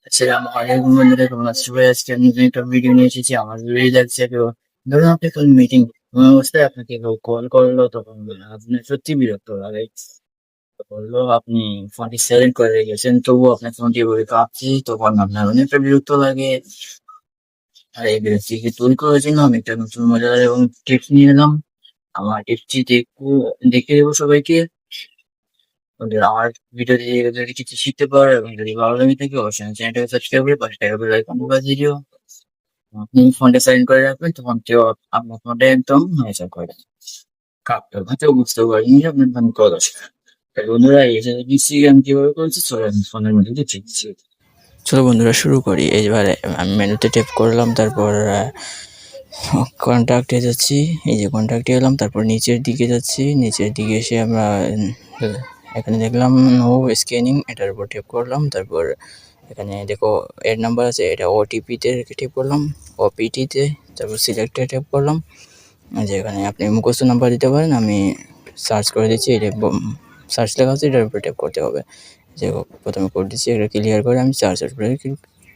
আসসালামু আলাইকুম বন্ধুরা, কেমন আছো সবাই? আজকে আমি নতুন একটা ভিডিও নিয়ে এসেছি। আমার ভালোই লাগছে। কেউ ধরুন আপনি কোন মিটিং অবস্থায় আপনাকে কেউ কল করলো, তখন আপনি সত্যি বিরক্ত লাগে। বললো আপনি ফোনটি সাইলেন্ট করে রেখেছেন, তবুও আপনার ফোনটি এভাবে কাঁপছে, তখন আপনার অনেকটা বিরক্ত লাগে। আর এই বিরক্তিকে দূর করার জন্য আমি একটা নতুন মজাদার এবং টিপস নিয়ে এলাম। আমার টিপসটি দেখে দেবো সবাইকে। বন্ধুরা, আমার ভিডিও দিয়ে যদি কিছু শিখতে পারো এবং যদি ভালো লাগে থাকে, অবশ্যই চ্যানেলটাকে সাবস্ক্রাইব করে পাশে টাকা বেল আইকন বাজিয়ে দিও। আপনি ফোনটা সাইলেন্ট করে রাখবেন, তখন কেউ আপনার ফোনটা একদম নয়েজ করে দেয়। কাকটা হয়তো বুঝতে পারিনি যে আপনার ফোন কল আসে। তাই বন্ধুরা, এই যে ডিসিগান কিভাবে করেছে চলে আমি ফোনের মধ্যে দিয়ে শিখছি। চলো বন্ধুরা, শুরু করি। এইবারে আমি মেনুতে ট্যাপ করলাম, তারপর কন্ট্যাক্টে যাচ্ছি। এই যে কন্ট্যাক্টে এলাম, তারপর নিচের দিকে যাচ্ছি। নিচের দিকে এসে আমরা এখানে দেখলাম নো স্ক্যানিং, এটার উপর ট্যাপ করলাম। তারপর এখানে দেখো এর নাম্বার আছে, এটা ওটিপিতে ট্যাপ করলাম, ওপিটিতে। তারপর সিলেক্টে ট্যাপ করলাম। যে এখানে আপনি মুখস্থ নাম্বার দিতে পারেন, আমি সার্চ করে দিচ্ছি। এটা সার্চ লেখা আছে, এটার উপরে ট্যাপ করতে হবে। যে প্রথমে কোড দিচ্ছি, এটা ক্লিয়ার করে আমি সার্চের উপরে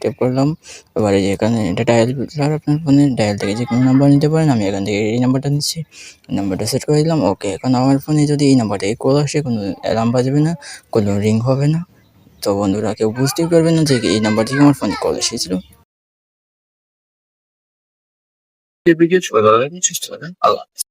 ট্যাপ করলাম। এবারে যে এখানে এটা ডায়াল, আর আপনার ফোনে ডায়াল থেকে যে কোনো নাম্বার নিতে পারেন। আমি এখান থেকে এই নাম্বারটা নিচ্ছি, নাম্বারটা সেট করে দিলাম। ওকে, এখন আমার ফোনে যদি এই নাম্বার থেকে কল আসে, কোনো অ্যালার্ম বাজবে না, কোনো রিং হবে না। তো বন্ধুরা, কেউ বুঝতেই পারবে না যে এই নাম্বার থেকে আমার ফোনে কল এসেছিল। ভিডিও চলে সুস্থ থাকেন, আল্লাহ।